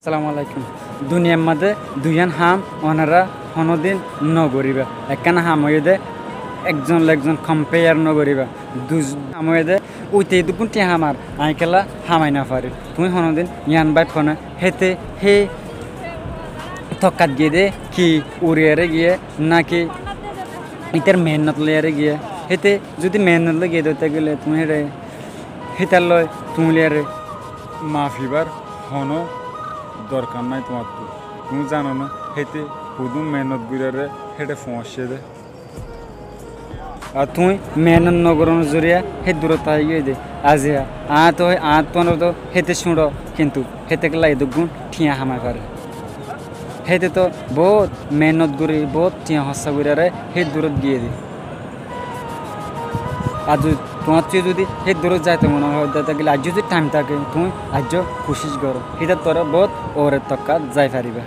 আসসালামু আলাইকুম। দুনিয়ার মধ্যে দুইজন হাম ওনারা কোনোদিন নগরিবা একখানা হাম হইদে একজন একজন কম্পেয়ার নগরিবা দুজ হাম হইদে উইতে দুপুনটি হামার আইকেলা হামাই না পারি তুমি কোনোদিন ইয়ান বাই ফোনে হেতে হে থকাত গিয়ে দে কি উড়িয়ারে গিয়ে নাকি ইতার মেহনত লইয়ারে গিয়ে হেতে যদি মেহনত লই গিয়ে দিতে গেলে তুমি হেরে হেতার লয় তুমি লিয়ারে মাফিবার হনো দরকার নাই তোমার তো তুমি জানো না হেতে হুদুম মেহনত গুড়ারে হেটে ফসে দে আর তুমি মেহনত নগরণ জরিয়া হে দূরতা গিয়ে দে আজিয়া আত পনেরো তো হেতে শুঁড় কিন্তু হেতে গেলা দুগুণ ঠিয়া হামা করে হেতে তো বহুত মেহনত গুড়ি বহুত ঠিয়া হসা গুড়ারে হে দূরত গিয়ে দে আর তোমার চেয়ে যদি হে দূরত যাইতে মনে হয় গেলে আজ যদি টাইম থাকে তুমি আজ কোশিশ করো সেটা তোরা বহুত ওরে তক্কা যাই পারিবা।